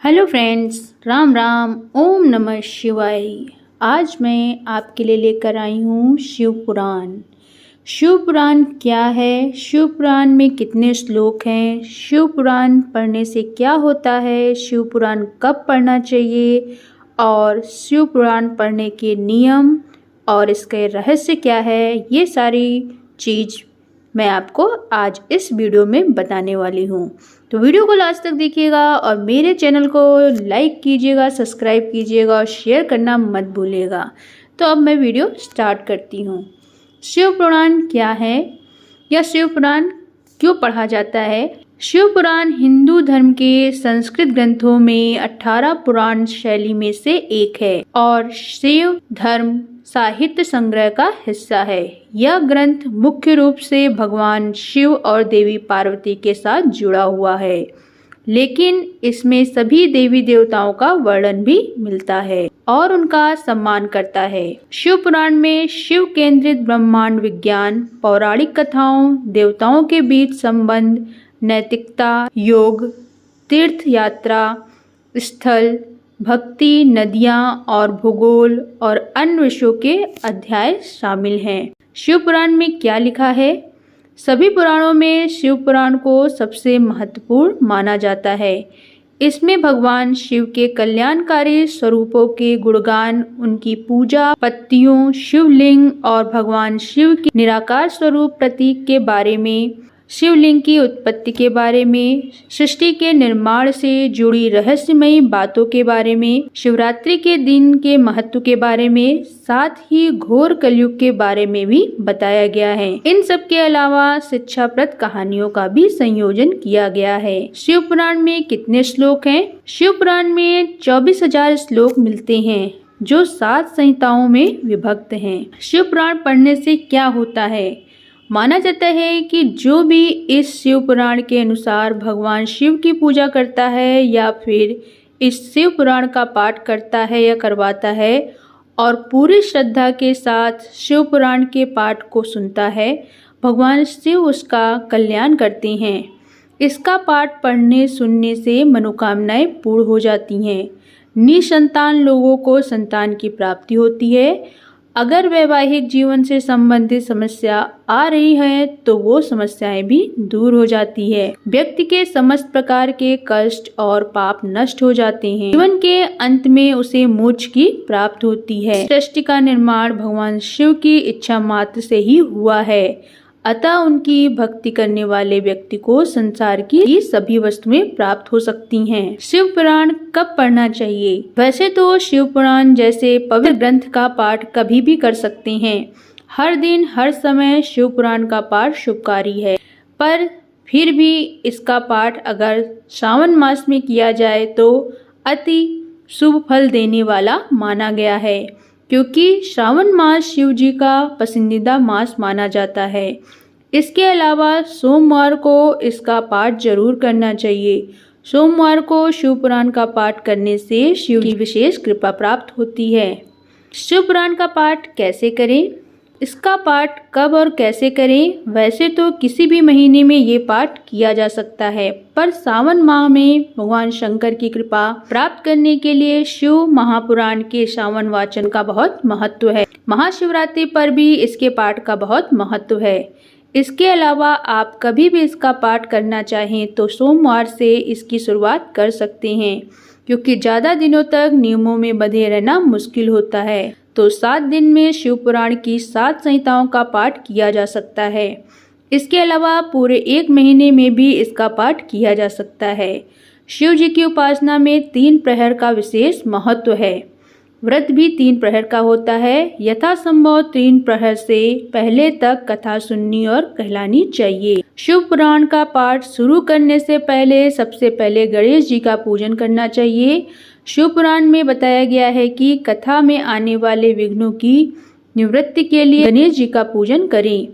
Hello friends, Ram Ram, ओम नमः शिवाय। आज मैं आपके लिए लेकर आई हूँ शिव पुराण। शिव पुराण क्या है, शिव पुराण में कितने श्लोक हैं, शिव पुराण पढ़ने से क्या होता है, शिव पुराण कब पढ़ना चाहिए और शिव पुराण पढ़ने के नियम और इसके रहस्य क्या है, ये सारी चीज़ मैं आपको आज इस वीडियो में बताने वाली हूँ। तो वीडियो को लास्ट तक देखिएगा और मेरे चैनल को लाइक कीजिएगा, सब्सक्राइब कीजिएगा और शेयर करना मत भूलिएगा। तो अब मैं वीडियो स्टार्ट करती हूँ। शिव पुराण क्या है या शिव पुराण क्यों पढ़ा जाता है? शिव पुराण हिंदू धर्म के संस्कृत ग्रंथों में 18 पुराण शैली में से एक है और शिव धर्म साहित्य संग्रह का हिस्सा है। यह ग्रंथ मुख्य रूप से भगवान शिव और देवी पार्वती के साथ जुड़ा हुआ है, लेकिन इसमें सभी देवी देवताओं का वर्णन भी मिलता है और उनका सम्मान करता है। शिव पुराण में शिव केंद्रित ब्रह्मांड विज्ञान, पौराणिक कथाओं, देवताओं के बीच संबंध, नैतिकता, योग, तीर्थ यात्रा स्थल, भक्ति, नदियाँ और भूगोल और अन्य विषयों के अध्याय शामिल हैं। शिव पुराण में क्या लिखा है? सभी पुराणों में शिव पुराण को सबसे महत्वपूर्ण माना जाता है। इसमें भगवान शिव के कल्याणकारी स्वरूपों के गुणगान, उनकी पूजा पत्तियों, शिवलिंग और भगवान शिव के निराकार स्वरूप प्रतीक के बारे में, शिवलिंग की उत्पत्ति के बारे में, सृष्टि के निर्माण से जुड़ी रहस्यमयी बातों के बारे में, शिवरात्रि के दिन के महत्व के बारे में, साथ ही घोर कलयुग के बारे में भी बताया गया है। इन सब के अलावा शिक्षाप्रद कहानियों का भी संयोजन किया गया है। शिव पुराण में कितने श्लोक हैं? शिव पुराण में 24,000 श्लोक मिलते हैं जो 7 संहिताओं में विभक्त हैं। शिव पुराण पढ़ने से क्या होता है? माना जाता है कि जो भी इस शिव पुराण के अनुसार भगवान शिव की पूजा करता है या फिर इस शिव पुराण का पाठ करता है या करवाता है और पूरी श्रद्धा के साथ शिव पुराण के पाठ को सुनता है, भगवान शिव उसका कल्याण करते हैं। इसका पाठ पढ़ने सुनने से मनोकामनाएं पूर्ण हो जाती हैं। निसंतान लोगों को संतान की प्राप्ति होती है। अगर वैवाहिक जीवन से संबंधित समस्या आ रही है तो वो समस्याएं भी दूर हो जाती है। व्यक्ति के समस्त प्रकार के कष्ट और पाप नष्ट हो जाते हैं। जीवन के अंत में उसे मोक्ष की प्राप्त होती है। सृष्टि का निर्माण भगवान शिव की इच्छा मात्र से ही हुआ है, अतः उनकी भक्ति करने वाले व्यक्ति को संसार की सभी वस्तुएं प्राप्त हो सकती हैं। शिव पुराण कब पढ़ना चाहिए? वैसे तो शिव पुराण जैसे पवित्र ग्रंथ का पाठ कभी भी कर सकते हैं। हर दिन हर समय शिव पुराण का पाठ शुभकारी है, पर फिर भी इसका पाठ अगर श्रावण मास में किया जाए तो अति शुभ फल देने वाला माना गया है, क्योंकि श्रावण मास शिव जी का पसंदीदा मास माना जाता है। इसके अलावा सोमवार को इसका पाठ जरूर करना चाहिए। सोमवार को शिव पुराण का पाठ करने से शिव की विशेष कृपा प्राप्त होती है। शिव पुराण का पाठ कैसे करें? इसका पाठ कब और कैसे करें? वैसे तो किसी भी महीने में ये पाठ किया जा सकता है, पर सावन माह में भगवान शंकर की कृपा प्राप्त करने के लिए शिव महापुराण के श्रावण वाचन का बहुत महत्व है। महाशिवरात्रि पर भी इसके पाठ का बहुत महत्व है। इसके अलावा आप कभी भी इसका पाठ करना चाहें तो सोमवार से इसकी शुरुआत कर सकते हैं, क्योंकि ज़्यादा दिनों तक नियमों में बंधे रहना मुश्किल होता है। तो 7 दिन में शिव पुराण की 7 संहिताओं का पाठ किया जा सकता है। इसके अलावा पूरे 1 महीने में भी इसका पाठ किया जा सकता है। शिव जी की उपासना में 3 प्रहर का विशेष महत्व है। व्रत भी 3 प्रहर का होता है। यथासंभव 3 प्रहर से पहले तक कथा सुननी और कहलानी चाहिए। शिव पुराण का पाठ शुरू करने से पहले सबसे पहले गणेश जी का पूजन करना चाहिए। शिव पुराण में बताया गया है कि कथा में आने वाले विघ्नों की निवृत्ति के लिए गणेश जी का पूजन करें।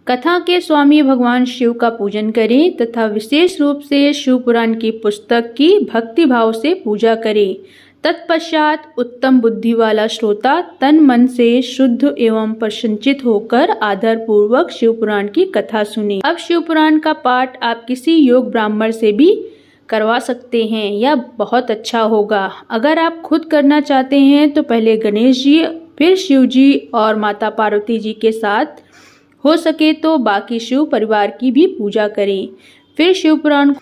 कथा के स्वामी भगवान शिव का पूजन करें तथा विशेष रूप से शिव पुराण की पुस्तक की भक्ति भाव से पूजा करें। तत्पश्चात उत्तम बुद्धि वाला श्रोता तन मन से शुद्ध एवं प्रसन्नचित होकर आदर पूर्वक शिव पुराण की कथा सुने। अब शिव पुराण का पाठ आप किसी योग ब्राह्मण से भी करवा सकते हैं या बहुत अच्छा होगा। अगर आप खुद करना चाहते हैं तो पहले गणेश जी, फिर शिव जी और माता पार्वती जी के साथ, हो सके तो बाकी शिव परिवार की भी पूजा करें। फिर शिव पुराण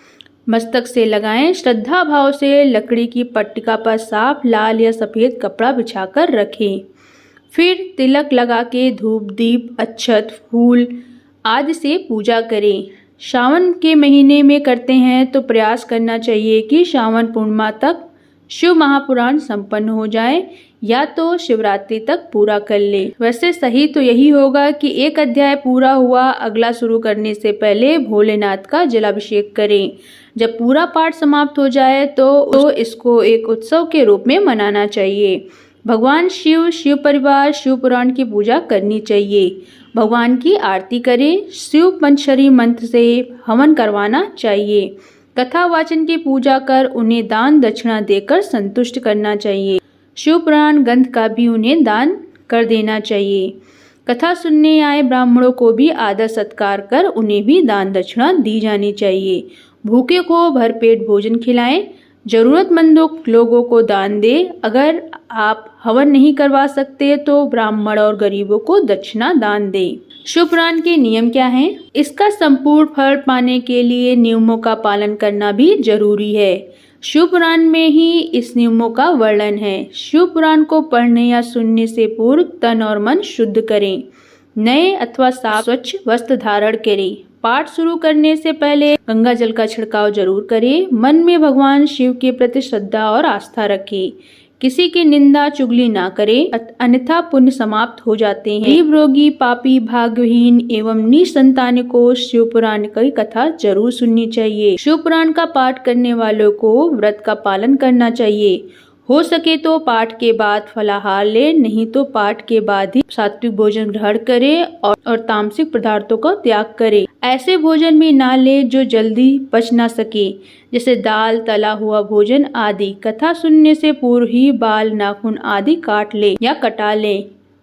मस्तक से लगाएं। श्रद्धा भाव से लकड़ी की पट्टिका पर साफ लाल या सफ़ेद कपड़ा बिछाकर रखें। फिर तिलक लगा के धूप, दीप, अक्षत, फूल आदि से पूजा करें। सावन के महीने में करते हैं तो प्रयास करना चाहिए कि सावन पूर्णिमा तक शिव महापुराण संपन्न हो जाए या तो शिवरात्रि तक पूरा कर ले। वैसे सही तो यही होगा कि एक अध्याय पूरा हुआ, अगला शुरू करने से पहले भोलेनाथ का जलाभिषेक करें। जब पूरा पाठ समाप्त हो जाए तो इसको एक उत्सव के रूप में मनाना चाहिए। भगवान शिव, शिव परिवार, शिव पुराण की पूजा करनी चाहिए। भगवान की आरती करें। शिव पंचशरी मंत्र से हवन करवाना चाहिए। कथा वाचन की पूजा कर उन्हें दान दक्षिणा देकर संतुष्ट करना चाहिए। शिव पुराण ग्रंथ का भी उन्हें दान कर देना चाहिए। कथा सुनने आए ब्राह्मणों को भी आदर सत्कार कर उन्हें भी दान दक्षिणा दी जानी चाहिए। भूखे को भरपेट भोजन खिलाएं। जरूरतमंदों लोगों को दान दें। अगर आप हवन नहीं करवा सकते तो ब्राह्मण और गरीबों को दक्षिणा दान दें। शिव पुराण के नियम क्या हैं? इसका संपूर्ण फल पाने के लिए नियमों का पालन करना भी जरूरी है। शिव पुराण में ही इस नियमों का वर्णन है। शिव पुराण को पढ़ने या सुनने से पूर्व तन और मन शुद्ध करें। नए अथवा साफ स्वच्छ वस्त्र धारण करें। पाठ शुरू करने से पहले गंगा जल का छिड़काव जरूर करें। मन में भगवान शिव के प्रति श्रद्धा और आस्था रखें। किसी की निंदा चुगली ना करें, अन्यथा पुण्य समाप्त हो जाते हैं। गरीब, रोगी, पापी, भाग्यहीन एवं निसंतान को शिव पुराण की कथा जरूर सुननी चाहिए। शिव पुराण का पाठ करने वालों को व्रत का पालन करना चाहिए। हो सके तो पाठ के बाद फलाहार ले, नहीं तो पाठ के बाद ही सात्विक भोजन ग्रहण करें और तामसिक पदार्थों का त्याग करें। ऐसे भोजन भी ना ले जो जल्दी पच ना सके, जैसे दाल, तला हुआ भोजन आदि। कथा सुनने से पूर्व ही बाल, नाखून आदि काट ले या कटा ले,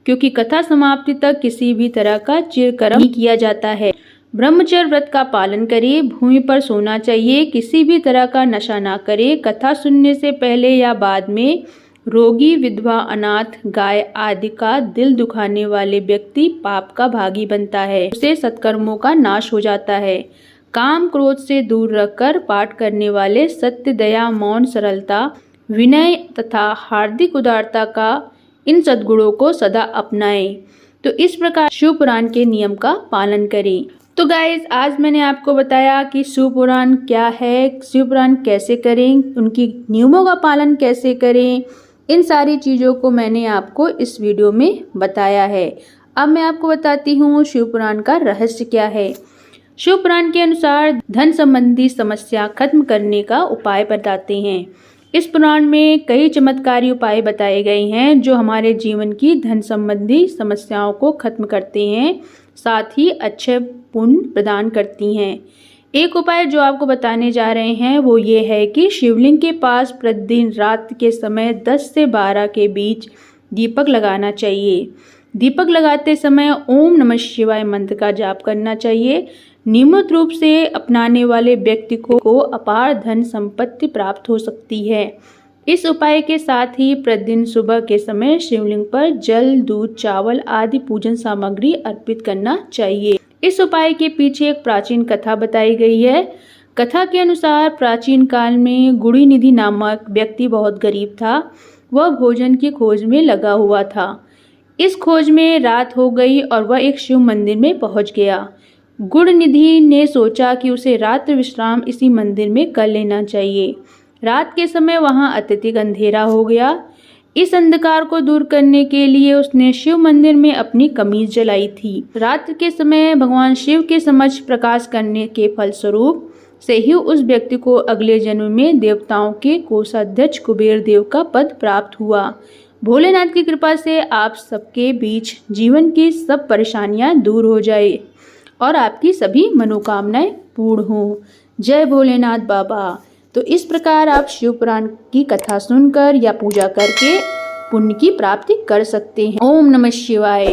क्योंकि कथा समाप्ति तक किसी भी तरह का चिरकर्म नहीं किया जाता है। ब्रह्मचर्य व्रत का पालन करें। भूमि पर सोना चाहिए। किसी भी तरह का नशा ना करें। कथा सुनने से पहले या बाद में रोगी, विधवा, अनाथ, गाय आदि का दिल दुखाने वाले व्यक्ति पाप का भागी बनता है। उसे सत्कर्मों का नाश हो जाता है। काम क्रोध से दूर रखकर पाठ करने वाले सत्य, दया, मौन, सरलता, विनय तथा हार्दिक उदारता का इन सद्गुणों को सदा अपनाएं। तो इस प्रकार शिव पुराण के नियम का पालन करें। तो गाइज, आज मैंने आपको बताया कि शिव पुराण क्या है, शिव पुराण कैसे करें, उनकी नियमों का पालन कैसे करें। इन सारी चीज़ों को मैंने आपको इस वीडियो में बताया है। अब मैं आपको बताती हूँ शिव पुराण का रहस्य क्या है। शिव पुराण के अनुसार धन संबंधी समस्या खत्म करने का उपाय बताते हैं। इस पुराण में कई चमत्कारी उपाय बताए गए हैं जो हमारे जीवन की धन संबंधी समस्याओं को खत्म करते हैं, साथ ही अच्छे पुण्य प्रदान करती हैं। एक उपाय जो आपको बताने जा रहे हैं वो ये है कि शिवलिंग के पास प्रतिदिन रात के समय 10 से 12 के बीच दीपक लगाना चाहिए। दीपक लगाते समय ओम नमः शिवाय मंत्र का जाप करना चाहिए। नियमित रूप से अपनाने वाले व्यक्ति को अपार धन संपत्ति प्राप्त हो सकती है। इस उपाय के साथ ही प्रतिदिन सुबह के समय शिवलिंग पर जल, दूध, चावल आदि पूजन सामग्री अर्पित करना चाहिए। इस उपाय के पीछे एक प्राचीन कथा बताई गई है। कथा के अनुसार प्राचीन काल में गुड़ी निधि नामक व्यक्ति बहुत गरीब था। वह भोजन की खोज में लगा हुआ था। इस खोज में रात हो गई और वह एक शिव मंदिर में पहुंच गया। गुड़ निधि ने सोचा कि उसे रात्रि विश्राम इसी मंदिर में कर लेना चाहिए। रात के समय वहां अत्यधिक अंधेरा हो गया। इस अंधकार को दूर करने के लिए उसने शिव मंदिर में अपनी कमीज जलाई थी। रात्रि के समय भगवान शिव के समक्ष प्रकाश करने के फलस्वरूप से ही उस व्यक्ति को अगले जन्म में देवताओं के कोषाध्यक्ष कुबेर देव का पद प्राप्त हुआ। भोलेनाथ की कृपा से आप सबके बीच जीवन की सब परेशानियां दूर हो जाए और आपकी सभी मनोकामनाएं पूर्ण हो। जय भोलेनाथ बाबा। तो इस प्रकार आप शिव पुराण की कथा सुनकर या पूजा करके पुण्य की प्राप्ति कर सकते हैं। ओम नमः शिवाय।